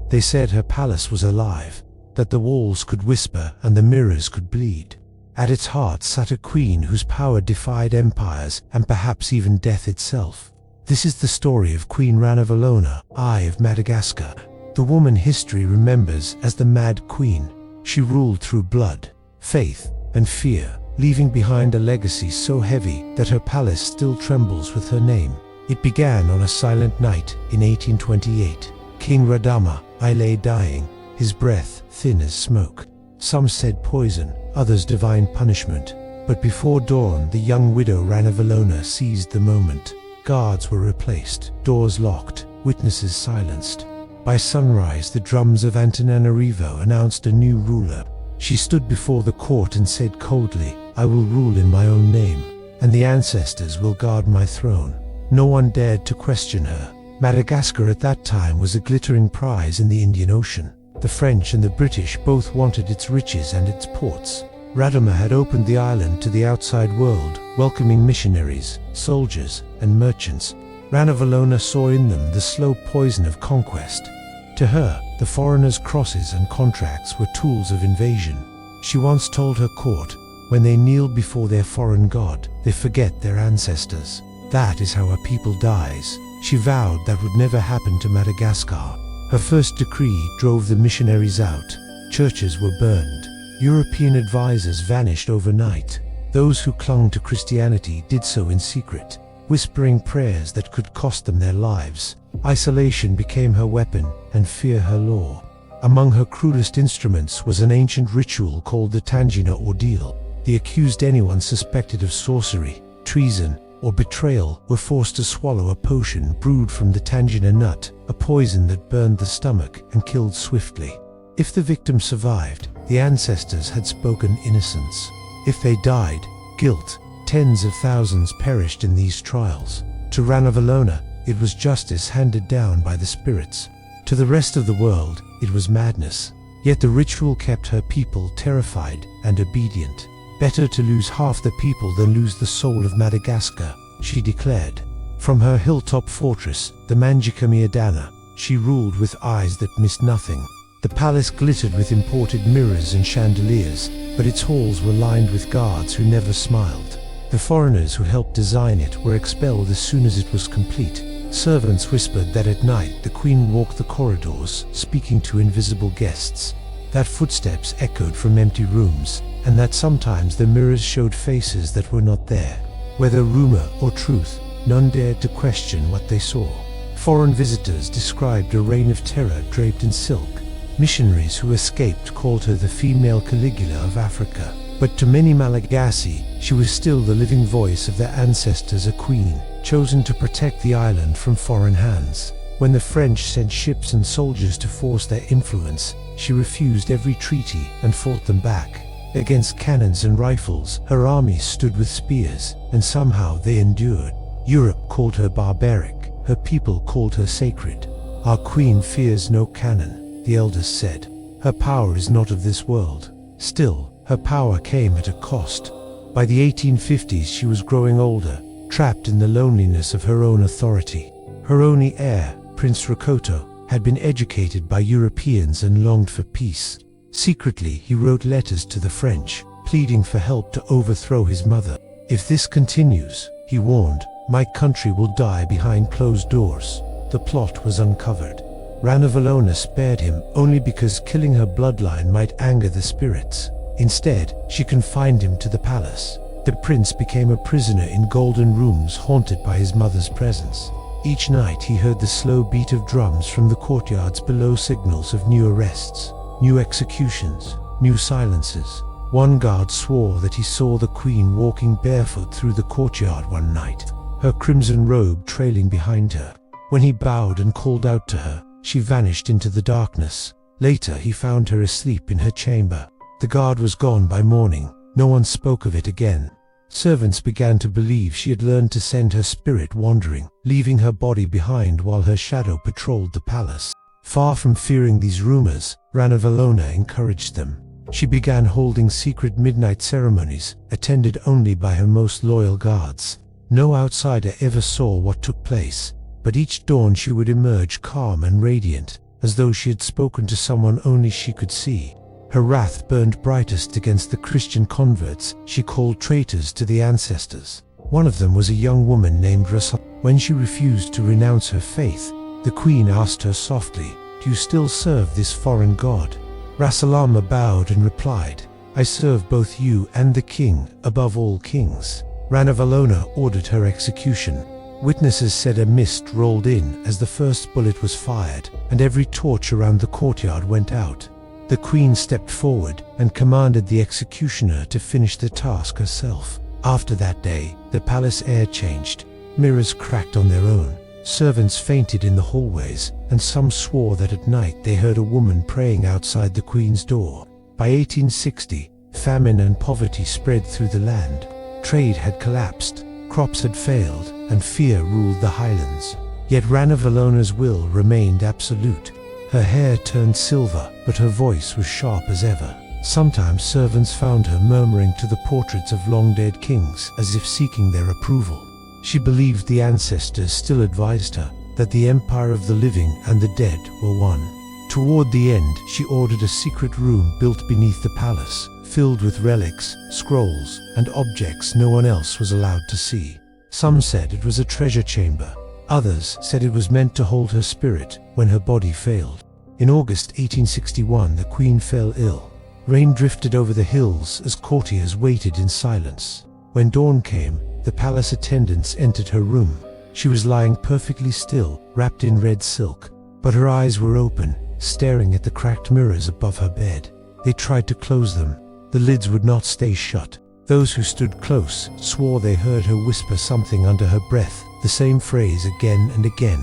They said her palace was alive, that the walls could whisper and the mirrors could bleed. At its heart sat a queen whose power defied empires and perhaps even death itself. This is the story of Queen Ranavalona I of Madagascar, the woman history remembers as the Mad Queen. She ruled through blood, faith, and fear, leaving behind a legacy so heavy that her palace still trembles with her name. It began on a silent night in 1828. King Ranavalona I lay dying, his breath thin as smoke. Some said poison, others divine punishment. But before dawn, the young widow Ranavalona seized the moment. Guards were replaced, doors locked, witnesses silenced. By sunrise, the drums of Antananarivo announced a new ruler. She stood before the court and said coldly, "I will rule in my own name, and the ancestors will guard my throne." No one dared to question her. Madagascar at that time was a glittering prize in the Indian Ocean. The French and the British both wanted its riches and its ports. Ranavalona had opened the island to the outside world, welcoming missionaries, soldiers, and merchants. Ranavalona saw in them the slow poison of conquest. To her, the foreigners' crosses and contracts were tools of invasion. She once told her court, when they kneel before their foreign god, they forget their ancestors. That is how a people dies. She vowed that would never happen to Madagascar. Her first decree drove the missionaries out. Churches were burned. European advisors vanished overnight. Those who clung to Christianity did so in secret, whispering prayers that could cost them their lives. Isolation became her weapon, and fear her law. Among her crudest instruments was an ancient ritual called the Tangina ordeal. The accused, anyone suspected of sorcery, treason, or betrayal, were forced to swallow a potion brewed from the Tangina nut, a poison that burned the stomach and killed swiftly. If the victim survived, the ancestors had spoken innocence. If they died, guilt. Tens of thousands perished in these trials. To Ranavalona, it was justice handed down by the spirits. To the rest of the world, it was madness. Yet the ritual kept her people terrified and obedient. "Better to lose half the people than lose the soul of Madagascar," she declared. From her hilltop fortress, the Manjakamiadana, she ruled with eyes that missed nothing. The palace glittered with imported mirrors and chandeliers, but its halls were lined with guards who never smiled. The foreigners who helped design it were expelled as soon as it was complete. Servants whispered that at night the queen walked the corridors, speaking to invisible guests. That footsteps echoed from empty rooms, and that sometimes the mirrors showed faces that were not there. Whether rumor or truth, none dared to question what they saw. Foreign visitors described a reign of terror draped in silk. Missionaries who escaped called her the female Caligula of Africa. But to many Malagasy, she was still the living voice of their ancestors, a queen, chosen to protect the island from foreign hands. When the French sent ships and soldiers to force their influence, she refused every treaty and fought them back. Against cannons and rifles, her armies stood with spears, and somehow they endured. Europe called her barbaric, her people called her sacred. "Our queen fears no cannon," the elders said. "Her power is not of this world." Still, her power came at a cost. By the 1850s, she was growing older, trapped in the loneliness of her own authority. Her only heir, Prince Rakoto, had been educated by Europeans and longed for peace. Secretly, he wrote letters to the French, pleading for help to overthrow his mother. "If this continues," he warned, "my country will die behind closed doors." The plot was uncovered. Ranavalona spared him only because killing her bloodline might anger the spirits. Instead, she confined him to the palace. The prince became a prisoner in golden rooms haunted by his mother's presence. Each night he heard the slow beat of drums from the courtyards below, signals of new arrests, new executions, new silences. One guard swore that he saw the queen walking barefoot through the courtyard one night, her crimson robe trailing behind her. When he bowed and called out to her, she vanished into the darkness. Later he found her asleep in her chamber. The guard was gone by morning. No one spoke of it again. Servants began to believe she had learned to send her spirit wandering, leaving her body behind while her shadow patrolled the palace. Far from fearing these rumors, Ranavalona encouraged them. She began holding secret midnight ceremonies, attended only by her most loyal guards. No outsider ever saw what took place, but each dawn she would emerge calm and radiant, as though she had spoken to someone only she could see. Her wrath burned brightest against the Christian converts she called traitors to the ancestors. One of them was a young woman named Ranavalona. When she refused to renounce her faith, the queen asked her softly, "Do you still serve this foreign god?" Ranavalona bowed and replied, "I serve both you and the king above all kings." Ranavalona ordered her execution. Witnesses said a mist rolled in as the first bullet was fired, and every torch around the courtyard went out. The queen stepped forward and commanded the executioner to finish the task herself. After that day, the palace air changed. Mirrors cracked on their own. Servants fainted in the hallways, and some swore that at night they heard a woman praying outside the queen's door. By 1860, famine and poverty spread through the land. Trade had collapsed, crops had failed, and fear ruled the highlands. Yet Ranavalona's will remained absolute. Her hair turned silver, but her voice was sharp as ever. Sometimes servants found her murmuring to the portraits of long-dead kings, as if seeking their approval. She believed the ancestors still advised her that the empire of the living and the dead were one. Toward the end, she ordered a secret room built beneath the palace, filled with relics, scrolls, and objects no one else was allowed to see. Some said it was a treasure chamber. Others said it was meant to hold her spirit when her body failed. In August 1861, the queen fell ill. Rain drifted over the hills as courtiers waited in silence. When dawn came, the palace attendants entered her room. She was lying perfectly still, wrapped in red silk, but her eyes were open, staring at the cracked mirrors above her bed. They tried to close them. The lids would not stay shut. Those who stood close swore they heard her whisper something under her breath, the same phrase again and again.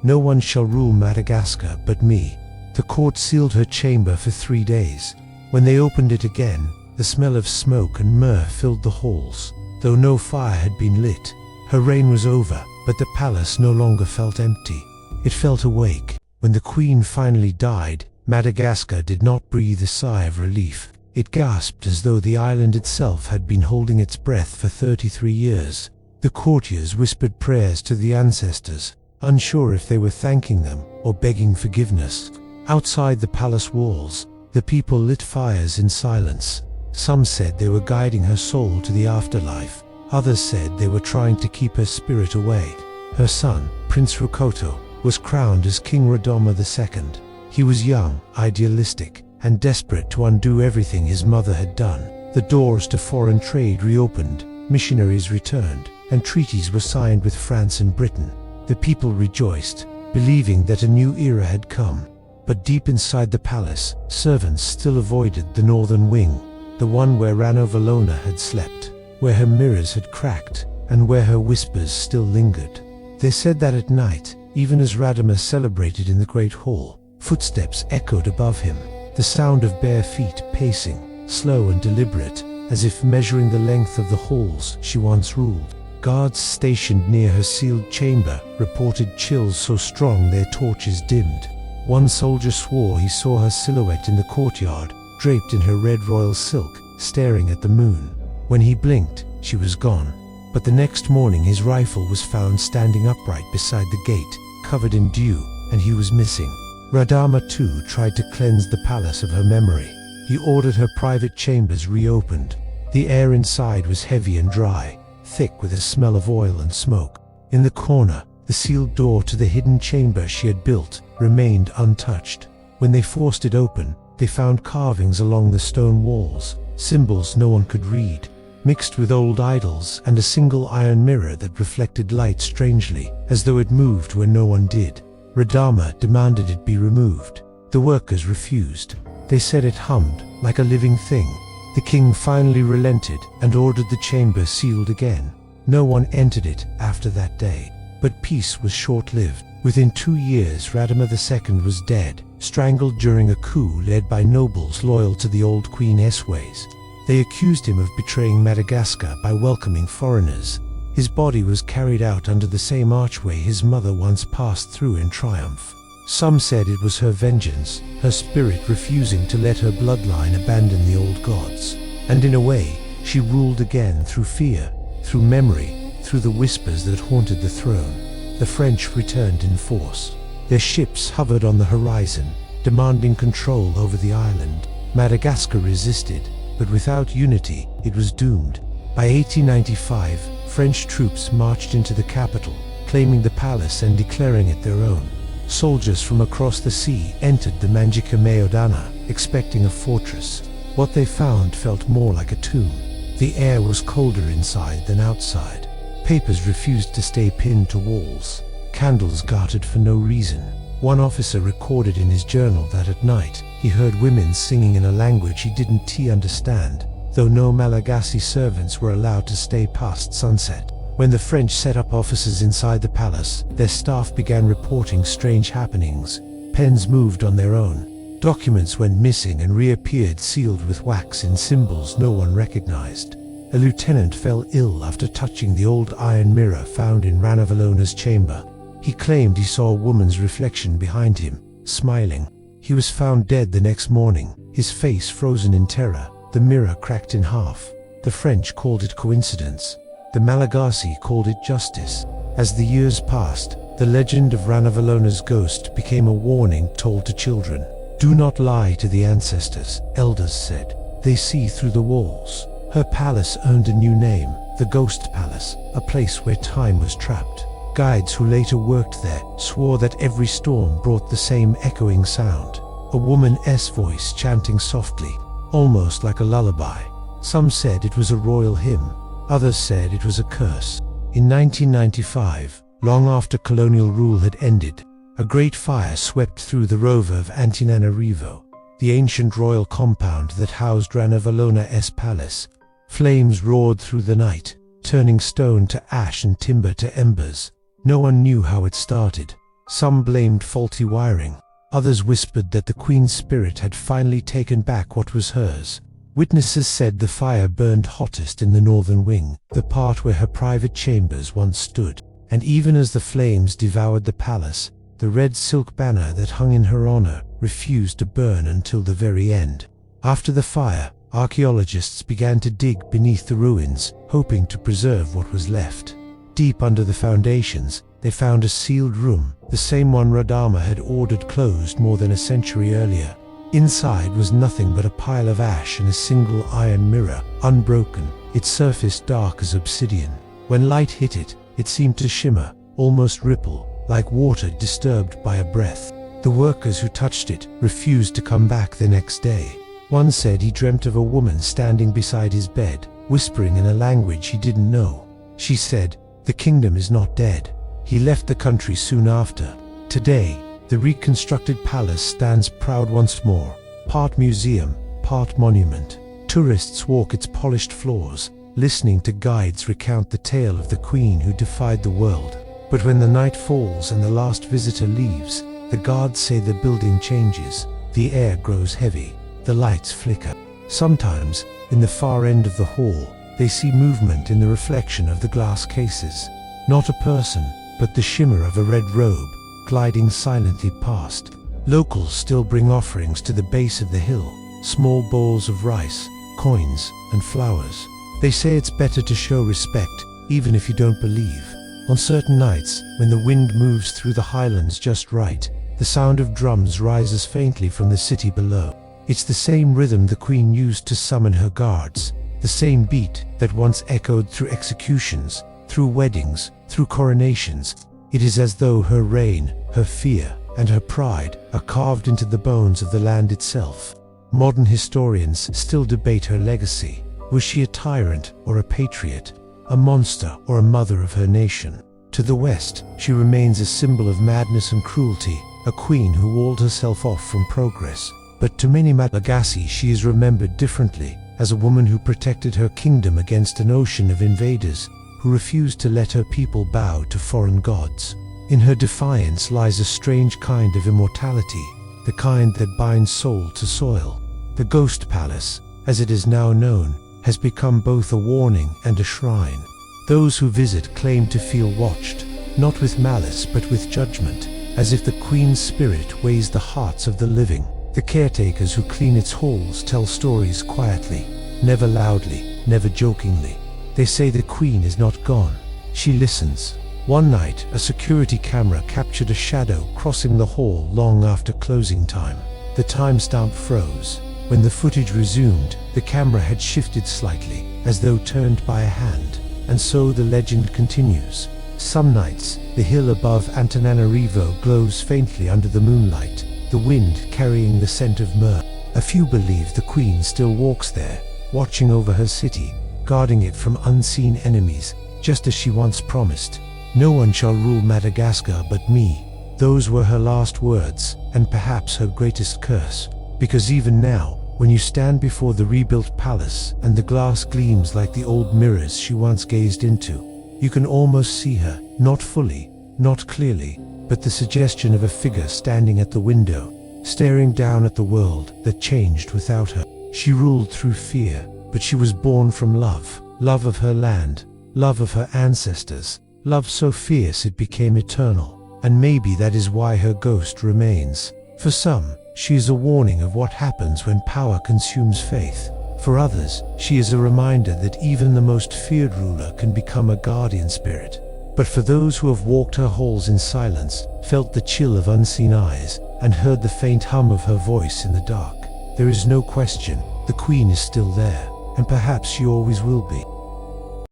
"No one shall rule Madagascar but me." The court sealed her chamber for 3 days. When they opened it again, the smell of smoke and myrrh filled the halls. Though no fire had been lit, her reign was over, but the palace no longer felt empty. It felt awake. When the queen finally died, Madagascar did not breathe a sigh of relief. It gasped as though the island itself had been holding its breath for 33 years. The courtiers whispered prayers to the ancestors, unsure if they were thanking them or begging forgiveness. Outside the palace walls, the people lit fires in silence. Some said they were guiding her soul to the afterlife. Others said they were trying to keep her spirit away. Her son, Prince Rukoto, was crowned as King Ranavalona II. He was young, idealistic, and desperate to undo everything his mother had done. The doors to foreign trade reopened, missionaries returned, and treaties were signed with France and Britain. The people rejoiced, believing that a new era had come. But deep inside the palace, servants still avoided the northern wing, the one where Ranavalona had slept, where her mirrors had cracked, and where her whispers still lingered. They said that at night, even as Ranavalona celebrated in the great hall, footsteps echoed above him, the sound of bare feet pacing, slow and deliberate, as if measuring the length of the halls she once ruled. Guards stationed near her sealed chamber reported chills so strong their torches dimmed. One soldier swore he saw her silhouette in the courtyard, draped in her red royal silk, staring at the moon. When he blinked, she was gone. But the next morning his rifle was found standing upright beside the gate, covered in dew, and he was missing. Ranavalona II tried to cleanse the palace of her memory. He ordered her private chambers reopened. The air inside was heavy and dry, thick with a smell of oil and smoke. In the corner, the sealed door to the hidden chamber she had built remained untouched. When they forced it open, they found carvings along the stone walls, symbols no one could read, mixed with old idols and a single iron mirror that reflected light strangely, as though it moved when no one did. Ranavalona demanded it be removed. The workers refused. They said it hummed like a living thing. The king finally relented and ordered the chamber sealed again. No one entered it after that day. But peace was short-lived. Within 2 years, Ranavalona II was dead, strangled during a coup led by nobles loyal to the old queen's ways. They accused him of betraying Madagascar by welcoming foreigners. His body was carried out under the same archway his mother once passed through in triumph. Some said it was her vengeance, her spirit refusing to let her bloodline abandon the old gods. And in a way, she ruled again through fear, through memory, through the whispers that haunted the throne. The French returned in force. Their ships hovered on the horizon, demanding control over the island. Madagascar resisted, but without unity, it was doomed. By 1895, French troops marched into the capital, claiming the palace and declaring it their own. Soldiers from across the sea entered the Manjakamiadana, expecting a fortress. What they found felt more like a tomb. The air was colder inside than outside. Papers refused to stay pinned to walls. Candles guarded for no reason. One officer recorded in his journal that at night, he heard women singing in a language he didn't understand, though no Malagasy servants were allowed to stay past sunset. When the French set up offices inside the palace, their staff began reporting strange happenings. Pens moved on their own. Documents went missing and reappeared sealed with wax in symbols no one recognized. A lieutenant fell ill after touching the old iron mirror found in Ranavalona's chamber. He claimed he saw a woman's reflection behind him, smiling. He was found dead the next morning, his face frozen in terror, the mirror cracked in half. The French called it coincidence. The Malagasy called it justice. As the years passed, the legend of Ranavalona's ghost became a warning told to children. Do not lie to the ancestors, elders said. They see through the walls. Her palace earned a new name, the Ghost Palace, a place where time was trapped. Guides who later worked there swore that every storm brought the same echoing sound. A woman's voice chanting softly, almost like a lullaby. Some said it was a royal hymn. Others said it was a curse. In 1995, long after colonial rule had ended, a great fire swept through the rover of Antananarivo, the ancient royal compound that housed Ranavalona's palace. Flames roared through the night, turning stone to ash and timber to embers. No one knew how it started. Some blamed faulty wiring. Others whispered that the Queen's spirit had finally taken back what was hers. Witnesses said the fire burned hottest in the northern wing, the part where her private chambers once stood. And even as the flames devoured the palace, the red silk banner that hung in her honor refused to burn until the very end. After the fire, archaeologists began to dig beneath the ruins, hoping to preserve what was left. Deep under the foundations, they found a sealed room, the same one Radama had ordered closed more than a century earlier. Inside was nothing but a pile of ash and a single iron mirror, unbroken, its surface dark as obsidian. When light hit it, it seemed to shimmer, almost ripple, like water disturbed by a breath. The workers who touched it refused to come back the next day. One said he dreamt of a woman standing beside his bed, whispering in a language he didn't know. She said, "The kingdom is not dead." He left the country soon after. Today, the reconstructed palace stands proud once more, part museum, part monument. Tourists walk its polished floors, listening to guides recount the tale of the queen who defied the world. But when the night falls and the last visitor leaves, the guards say the building changes, the air grows heavy, the lights flicker. Sometimes, in the far end of the hall, they see movement in the reflection of the glass cases. Not a person, but the shimmer of a red robe, gliding silently past. Locals still bring offerings to the base of the hill, small bowls of rice, coins, and flowers. They say it's better to show respect, even if you don't believe. On certain nights, when the wind moves through the highlands just right, the sound of drums rises faintly from the city below. It's the same rhythm the queen used to summon her guards, the same beat that once echoed through executions, through weddings, through coronations. It is as though her reign, her fear, and her pride are carved into the bones of the land itself. Modern historians still debate her legacy. Was she a tyrant or a patriot, a monster or a mother of her nation? To the West, she remains a symbol of madness and cruelty, a queen who walled herself off from progress. But to many Malagasy she is remembered differently, as a woman who protected her kingdom against an ocean of invaders, who refused to let her people bow to foreign gods. In her defiance lies a strange kind of immortality, the kind that binds soul to soil. The Ghost Palace, as it is now known, has become both a warning and a shrine. Those who visit claim to feel watched, not with malice but with judgment, as if the Queen's spirit weighs the hearts of the living. The caretakers who clean its halls tell stories quietly, never loudly, never jokingly. They say the Queen is not gone. She listens. One night, a security camera captured a shadow crossing the hall long after closing time. The timestamp froze. When the footage resumed, the camera had shifted slightly, as though turned by a hand. And so the legend continues. Some nights, the hill above Antananarivo glows faintly under the moonlight, the wind carrying the scent of myrrh. A few believe the queen still walks there, watching over her city, guarding it from unseen enemies, just as she once promised. "No one shall rule Madagascar but me." Those were her last words, and perhaps her greatest curse. Because even now, when you stand before the rebuilt palace and the glass gleams like the old mirrors she once gazed into, you can almost see her, not fully, not clearly, but the suggestion of a figure standing at the window, staring down at the world that changed without her. She ruled through fear, but she was born from love. Love of her land, love of her ancestors, love so fierce it became eternal. And maybe that is why her ghost remains. For some, she is a warning of what happens when power consumes faith. For others, she is a reminder that even the most feared ruler can become a guardian spirit. But for those who have walked her halls in silence, felt the chill of unseen eyes, and heard the faint hum of her voice in the dark, there is no question, the queen is still there, and perhaps she always will be.